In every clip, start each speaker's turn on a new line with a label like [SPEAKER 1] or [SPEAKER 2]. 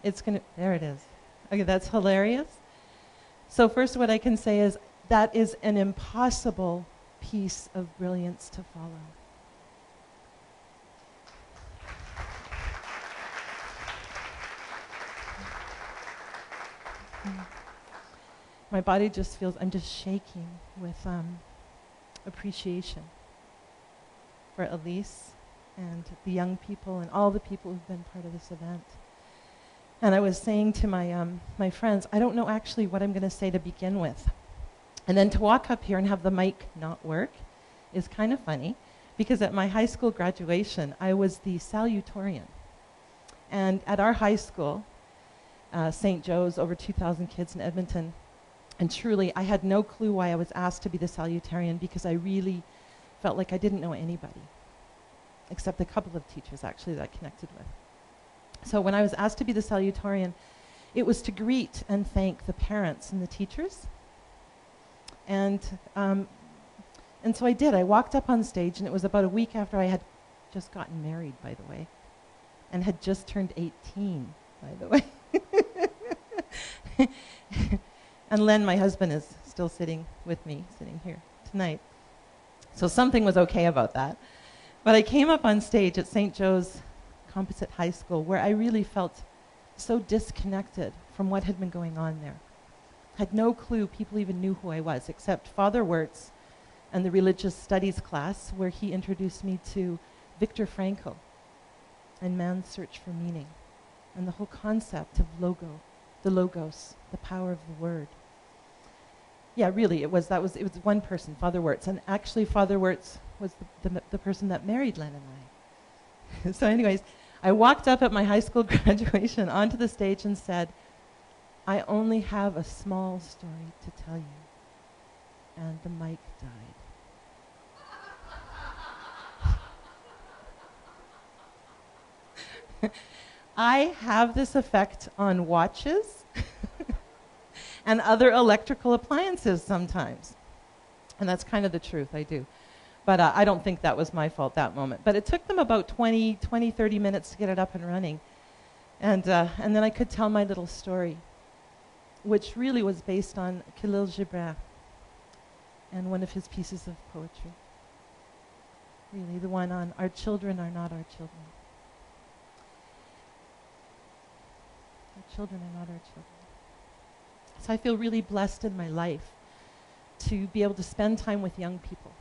[SPEAKER 1] There it is. Okay, that's hilarious. So first what I can say is that is an impossible piece of brilliance to follow. My body just feels, I'm just shaking with appreciation for Elise and the young people and all the people who've been part of this event. And I was saying to my friends, I don't know actually what I'm going to say to begin with. And then to walk up here and have the mic not work is kind of funny, because at my high school graduation, I was the salutatorian. And at our high school, St. Joe's, over 2,000 kids in Edmonton, and truly, I had no clue why I was asked to be the salutarian, because I really felt like I didn't know anybody, except a couple of teachers, actually, that I connected with. So when I was asked to be the salutarian, it was to greet and thank the parents and the teachers. And so I did. I walked up on stage, and it was about a week after I had just gotten married, by the way, and had just turned 18, by the way. And Len, my husband, is still sitting with me, sitting here tonight. So something was okay about that. But I came up on stage at St. Joe's Composite High School, where I really felt so disconnected from what had been going on there. Had no clue people even knew who I was, except Father Wirtz and the religious studies class, where he introduced me to Viktor Frankl and man's search for meaning, and the whole concept of the logos, the power of the word. Yeah, really, it was one person, Father Wirtz, and actually Father Wirtz was the person that married Len and I. So anyways, I walked up at my high school graduation onto the stage and said, I only have a small story to tell you. And the mic died. I have this effect on watches and other electrical appliances sometimes. And that's kind of the truth, I do. But I don't think that was my fault that moment. But it took them about 30 minutes to get it up and running. And then I could tell my little story, which really was based on Khalil Gibran and one of his pieces of poetry. Really, the one on our children are not our children. Our children are not our children. So I feel really blessed in my life to be able to spend time with young people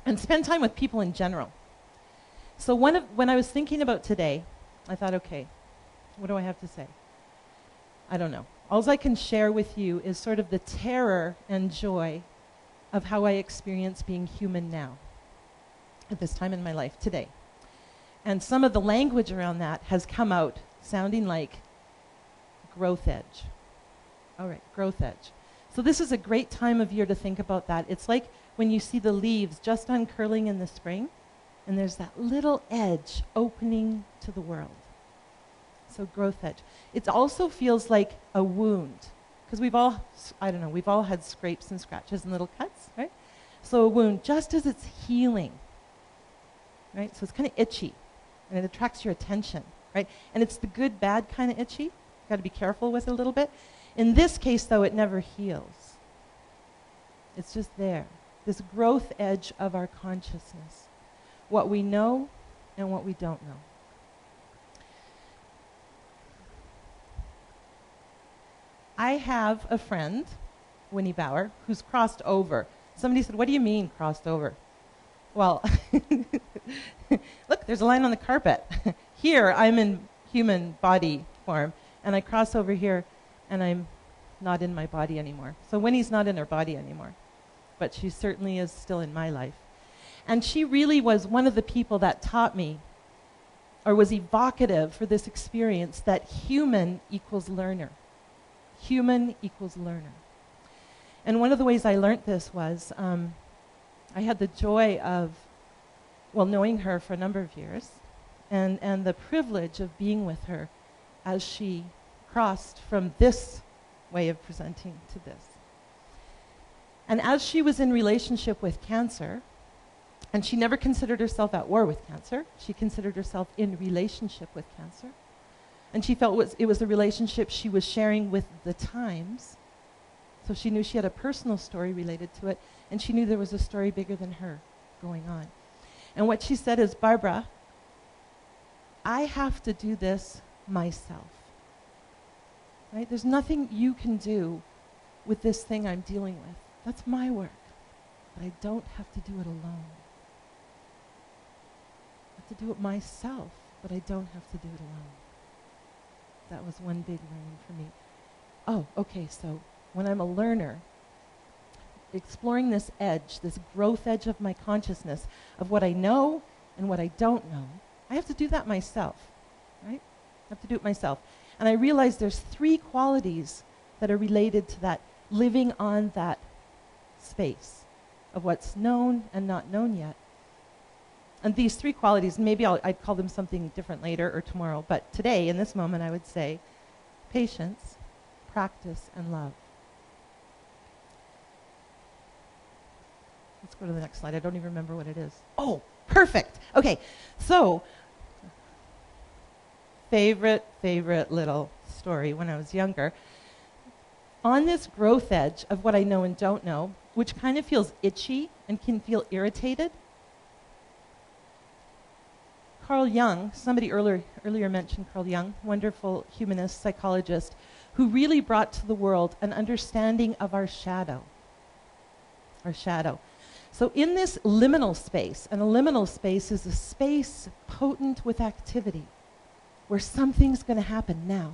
[SPEAKER 1] and spend time with people in general. So when I was thinking about today, I thought, okay, what do I have to say? I don't know. All I can share with you is sort of the terror and joy of how I experience being human now, at this time in my life, today. And some of the language around that has come out sounding like growth edge. All right, growth edge. So this is a great time of year to think about that. It's like when you see the leaves just uncurling in the spring, and there's that little edge opening to the world. So growth edge. It also feels like a wound, because we've all had scrapes and scratches and little cuts, right? So a wound, just as it's healing, right? So it's kind of itchy, and it attracts your attention, right? And it's the good, bad kind of itchy. You've got to be careful with it a little bit. In this case, though, it never heals. It's just there, this growth edge of our consciousness, what we know and what we don't know. I have a friend, Winnie Bauer, who's crossed over. Somebody said, what do you mean crossed over? Well, look, there's a line on the carpet. Here, I'm in human body form, and I cross over here, and I'm not in my body anymore. So Winnie's not in her body anymore, but she certainly is still in my life. And she really was one of the people that taught me, or was evocative for this experience, that human equals learner. Human equals learner. And one of the ways I learned this was, I had the joy of, knowing her for a number of years, and the privilege of being with her as she crossed from this way of presenting to this. And as she was in relationship with cancer, and she never considered herself at war with cancer, she considered herself in relationship with cancer, And she felt it was a relationship she was sharing with the times. So she knew she had a personal story related to it, and she knew there was a story bigger than her going on. And what she said is, Barbara, I have to do this myself. Right? There's nothing you can do with this thing I'm dealing with. That's my work. But I don't have to do it alone. I have to do it myself, but I don't have to do it alone. That was one big learning for me. Oh, okay, so when I'm a learner, exploring this edge, this growth edge of my consciousness, of what I know and what I don't know, I have to do that myself, right? I have to do it myself. And I realized there's 3 qualities that are related to that, living on that space of what's known and not known yet. And these 3 qualities, maybe I'd call them something different later or tomorrow, but today, in this moment, I would say patience, practice, and love. Let's go to the next slide. I don't even remember what it is. Oh, perfect. Okay, so favorite little story when I was younger. On this growth edge of what I know and don't know, which kind of feels itchy and can feel irritated, Carl Jung, somebody earlier mentioned Carl Jung, wonderful humanist, psychologist, who really brought to the world an understanding of our shadow. Our shadow. So in this liminal space, and a liminal space is a space potent with activity, where something's going to happen now.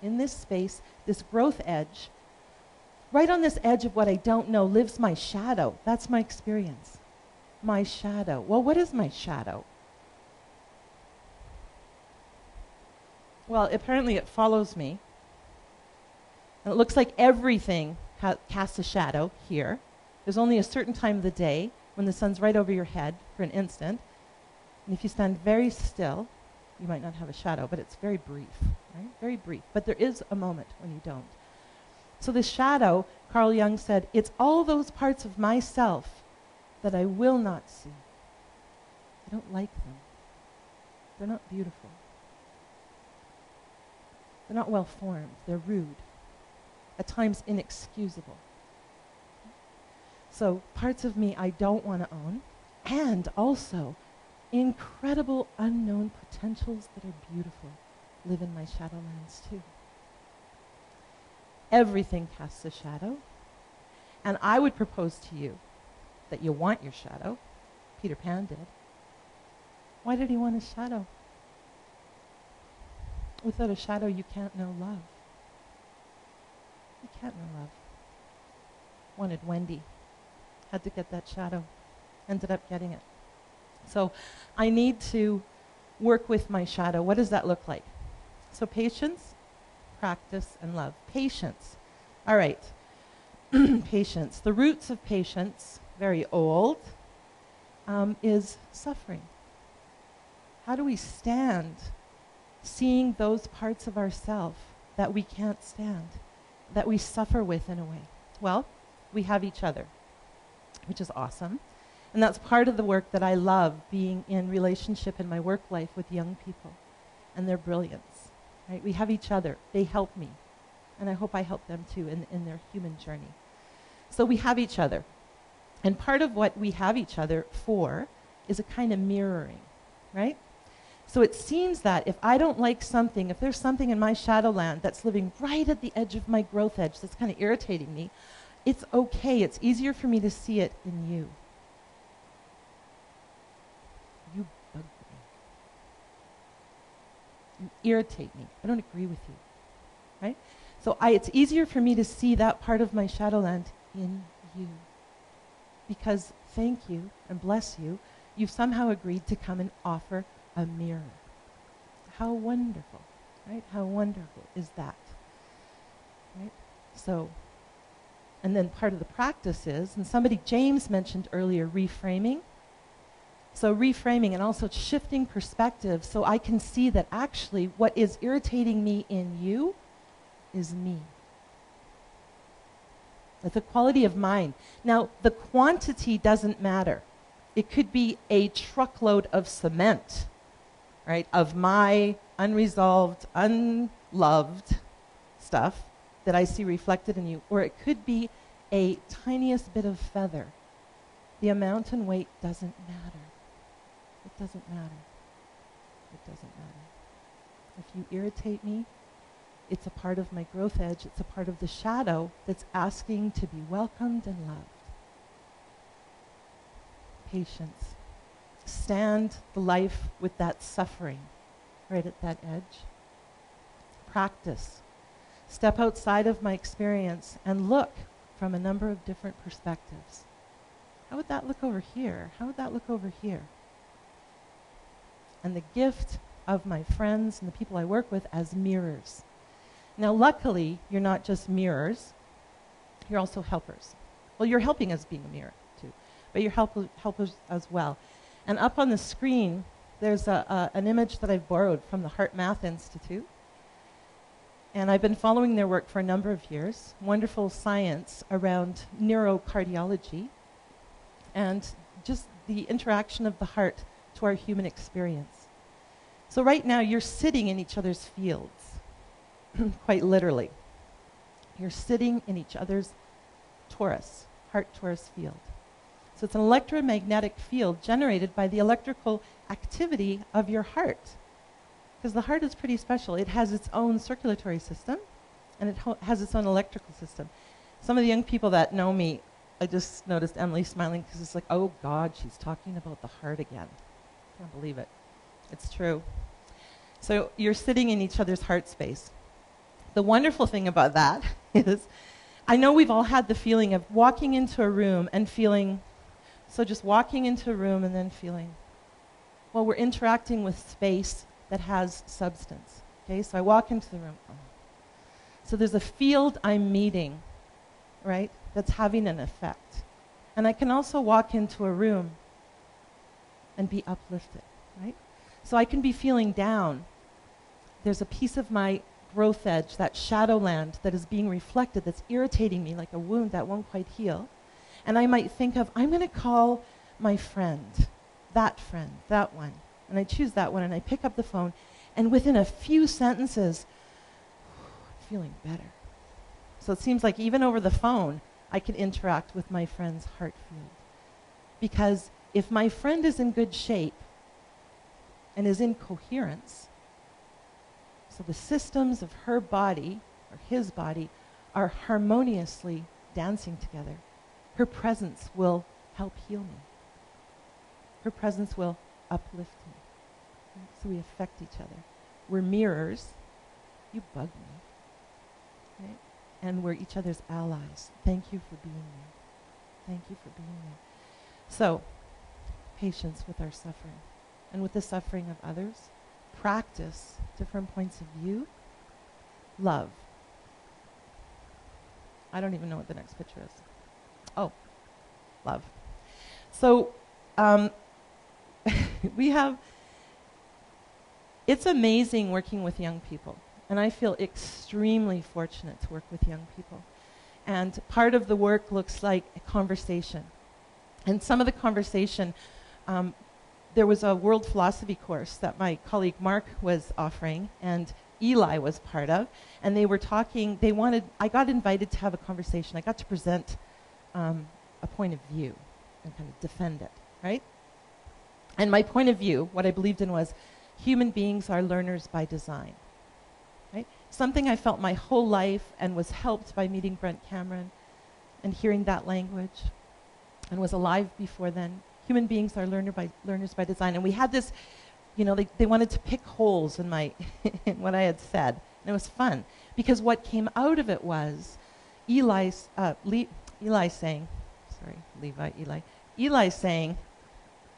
[SPEAKER 1] In this space, this growth edge, right on this edge of what I don't know lives my shadow. That's my experience. My shadow. Well, what is my shadow? Well, apparently it follows me. And it looks like everything casts a shadow here. There's only a certain time of the day when the sun's right over your head for an instant. And if you stand very still, you might not have a shadow, but it's very brief, right? Very brief. But there is a moment when you don't. So the shadow, Carl Jung said, it's all those parts of myself that I will not see. I don't like them. They're not beautiful. They're not well formed. They're rude. At times inexcusable. So parts of me I don't want to own, and also incredible unknown potentials that are beautiful live in my shadowlands too. Everything casts a shadow, and I would propose to you that you want your shadow. Peter Pan did. Why did he want his shadow? Without a shadow, you can't know love. You can't know love. Wanted Wendy. Had to get that shadow. Ended up getting it. So I need to work with my shadow. What does that look like? So patience, practice, and love. Patience. All right. Patience. The roots of patience, very old, is suffering. How do we stand seeing those parts of ourselves that we can't stand, that we suffer with in a way? Well, we have each other, which is awesome. And that's part of the work that I love, being in relationship in my work life with young people and their brilliance. Right? We have each other. They help me. And I hope I help them too in their human journey. So we have each other. And part of what we have each other for is a kind of mirroring, right? So it seems that if I don't like something, if there's something in my shadowland that's living right at the edge of my growth edge that's kind of irritating me, it's okay. It's easier for me to see it in you. You bug me. You irritate me. I don't agree with you, right? So it's easier for me to see that part of my shadowland in you. Because thank you and bless you, you've somehow agreed to come and offer a mirror. How wonderful, right? How wonderful is that, right? So, and then part of the practice is, and James mentioned earlier, reframing. So reframing and also shifting perspective so I can see that actually what is irritating me in you is me. It's a quality of mind. Now, the quantity doesn't matter. It could be a truckload of cement, right, of my unresolved, unloved stuff that I see reflected in you, or it could be a tiniest bit of feather. The amount and weight doesn't matter. It doesn't matter. It doesn't matter. If you irritate me, it's a part of my growth edge. It's a part of the shadow that's asking to be welcomed and loved. Patience. Stand the life with that suffering right at that edge. Practice. Step outside of my experience and look from a number of different perspectives. How would that look over here? How would that look over here? And the gift of my friends and the people I work with as mirrors. Now, luckily, you're not just mirrors. You're also helpers. Well, you're helping us being a mirror, too. But you're helpers as well. And up on the screen, there's an image that I've borrowed from the Heart Math Institute. And I've been following their work for a number of years. Wonderful science around neurocardiology and just the interaction of the heart to our human experience. So right now, you're sitting in each other's fields. Quite literally. You're sitting in each other's torus, heart-torus field. So it's an electromagnetic field generated by the electrical activity of your heart. Because the heart is pretty special. It has its own circulatory system, and it has its own electrical system. Some of the young people that know me, I just noticed Emily smiling because it's like, oh God, she's talking about the heart again. I can't believe it. It's true. So you're sitting in each other's heart space. The wonderful thing about that is, I know we've all had the feeling of walking into a room and feeling, so just walking into a room and then feeling, well, we're interacting with space that has substance. Okay, so I walk into the room. Oh. So there's a field I'm meeting, right, that's having an effect. And I can also walk into a room and be uplifted, right? So I can be feeling down. There's a piece of my growth edge, that shadowland that is being reflected, that's irritating me like a wound that won't quite heal. And I might think of, I'm going to call my friend, that one. And I choose that one and I pick up the phone, and within a few sentences, I'm feeling better. So it seems like even over the phone, I can interact with my friend's heart field. Because if my friend is in good shape and is in coherence, so the systems of her body, or his body, are harmoniously dancing together, her presence will help heal me. Her presence will uplift me. Right? So we affect each other. We're mirrors. You bug me. Right? And we're each other's allies. Thank you for being there. Thank you for being there. So, patience with our suffering and with the suffering of others. Practice different points of view. Love. I don't even know what the next picture is. Oh, love. So it's amazing working with young people. And I feel extremely fortunate to work with young people. And part of the work looks like a conversation. And some of the conversation, there was a world philosophy course that my colleague Mark was offering, and Eli was part of, and they were talking, I got invited to have a conversation. I got to present a point of view and kind of defend it, right? And my point of view, what I believed in, was human beings are learners by design, right? Something I felt my whole life and was helped by meeting Brent Cameron and hearing that language, and was alive before then. Human beings are learners by design. And we had this, they wanted to pick holes in in what I had said. And it was fun. Because what came out of it was Eli saying,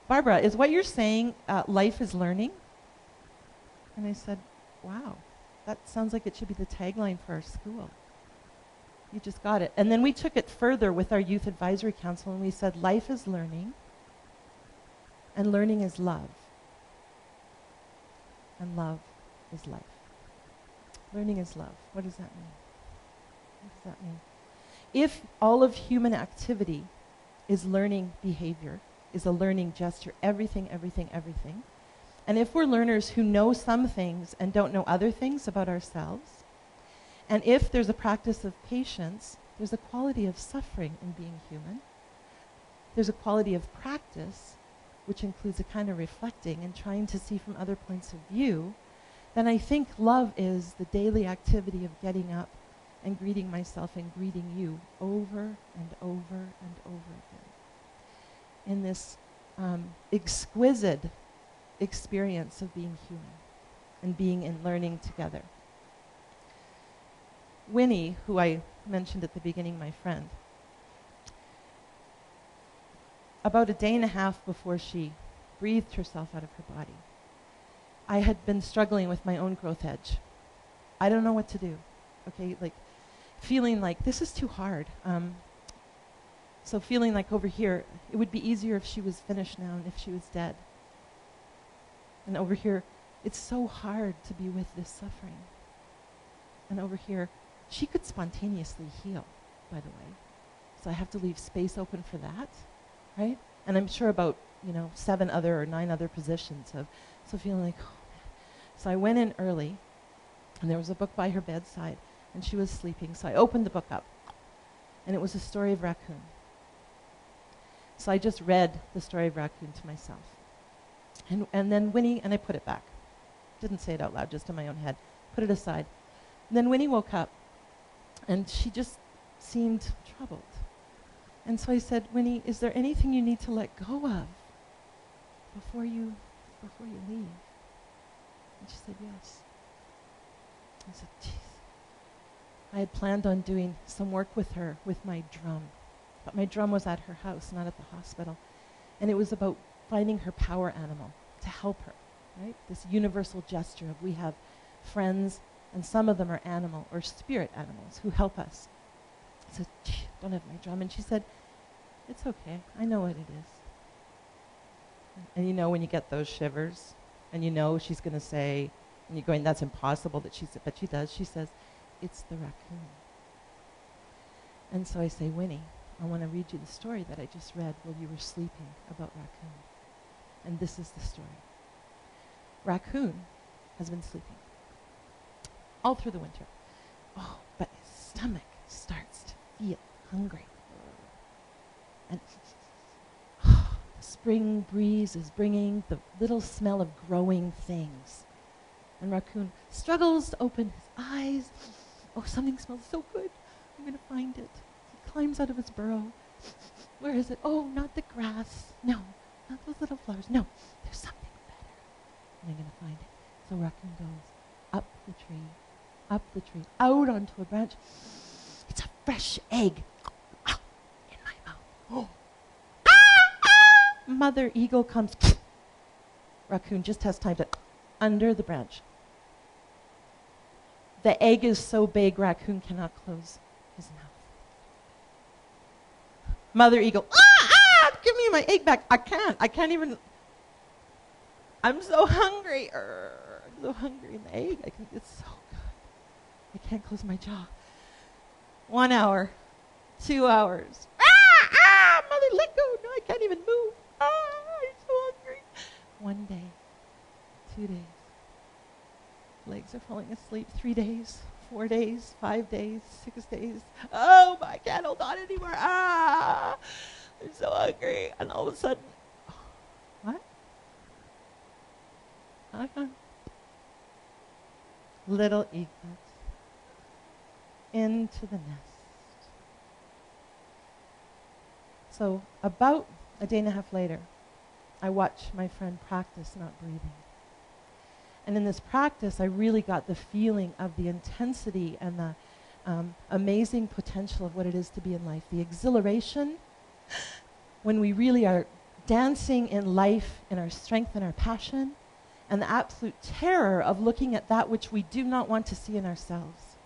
[SPEAKER 1] Barbara, is what you're saying life is learning? And I said, wow, that sounds like it should be the tagline for our school. You just got it. And then we took it further with our Youth Advisory Council, and we said life is learning. And learning is love. And love is life. Learning is love. What does that mean? What does that mean? If all of human activity is learning behavior, is a learning gesture, everything, And if we're learners who know some things and don't know other things about ourselves, and if there's a practice of patience, there's a quality of suffering in being human. There's a quality of practice, which includes a kind of reflecting and trying to see from other points of view. Then I think love is the daily activity of getting up and greeting myself and greeting you over and over and over again. In this exquisite experience of being human and being in learning together. Winnie, who I mentioned at the beginning, my friend, about a day and a half before she breathed herself out of her body, I had been struggling with my own growth edge. I don't know what to do. Okay, like feeling like this is too hard. So feeling like over here, it would be easier if she was finished now and if she was dead. And over here, it's so hard to be with this suffering. And over here, she could spontaneously heal, by the way. So I have to leave space open for that, right? And I'm sure about, 7 other or 9 other positions of, so feeling like, oh man. So I went in early, and there was a book by her bedside, and she was sleeping. So I opened the book up, and it was a story of raccoon. So I just read the story of raccoon to myself. And then Winnie, and I put it back. Didn't say it out loud, just in my own head. Put it aside. And then Winnie woke up, and she just seemed troubled. And so I said, Winnie, is there anything you need to let go of before you leave? And she said, yes. I said, geez. I had planned on doing some work with her with my drum. But my drum was at her house, not at the hospital. And it was about finding her power animal to help her, right? This universal gesture of we have friends, and some of them are animal or spirit animals who help us. I said, don't have my drum. And she said, it's okay. I know what it is. And when you get those shivers, and she's going to say, and you're going, that's impossible that she said, but she does. She says, it's the raccoon. And so I say, Winnie, I want to read you the story that I just read while you were sleeping about raccoon. And this is the story. Raccoon has been sleeping all through the winter. Oh, but his stomach starts to feel hungry. And the spring breeze is bringing the little smell of growing things. And raccoon struggles to open his eyes. Oh, something smells so good. I'm going to find it. He climbs out of his burrow. Where is it? Oh, not the grass. No, not those little flowers. No, there's something better. And I'm going to find it. So raccoon goes up the tree, out onto a branch. It's a fresh egg. In my mouth. Mother eagle comes. Raccoon just has time to under the branch. The egg is so big, raccoon cannot close his mouth. Mother eagle, give me my egg back. I can't even. I'm so hungry. I'm so hungry in the egg. It's so good. I can't close my jaw. 1 hour, 2 hours. Mother, let go. No, I can't even move. I'm so hungry. 1 day, 2 days. Legs are falling asleep. 3 days, 4 days, 5 days, 6 days. Oh, I can't hold on anymore. I'm so hungry. And all of a sudden, what? Little eaglet into the nest. So about a day and a half later, I watched my friend practice not breathing. And in this practice, I really got the feeling of the intensity and the amazing potential of what it is to be in life. The exhilaration when we really are dancing in life, in our strength and our passion, and the absolute terror of looking at that which we do not want to see in ourselves.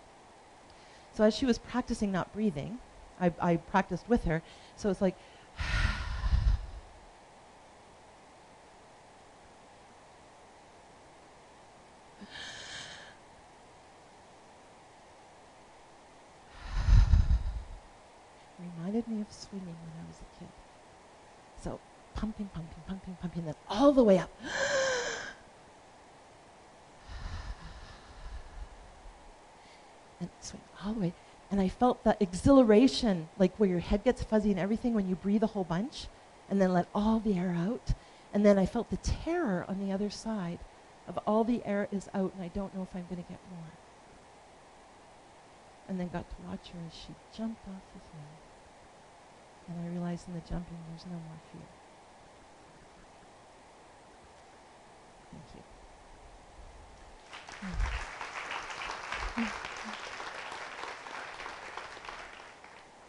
[SPEAKER 1] So as she was practicing not breathing, I practiced with her, so it's like, reminded me of swimming when I was a kid. So pumping, then all the way up. all the way. And I felt that exhilaration, like where your head gets fuzzy and everything when you breathe a whole bunch and then let all the air out. And then I felt the terror on the other side of all the air is out and I don't know if I'm going to get more. And then got to watch her as she jumped off the thing. And I realized in the jumping there's no more fear.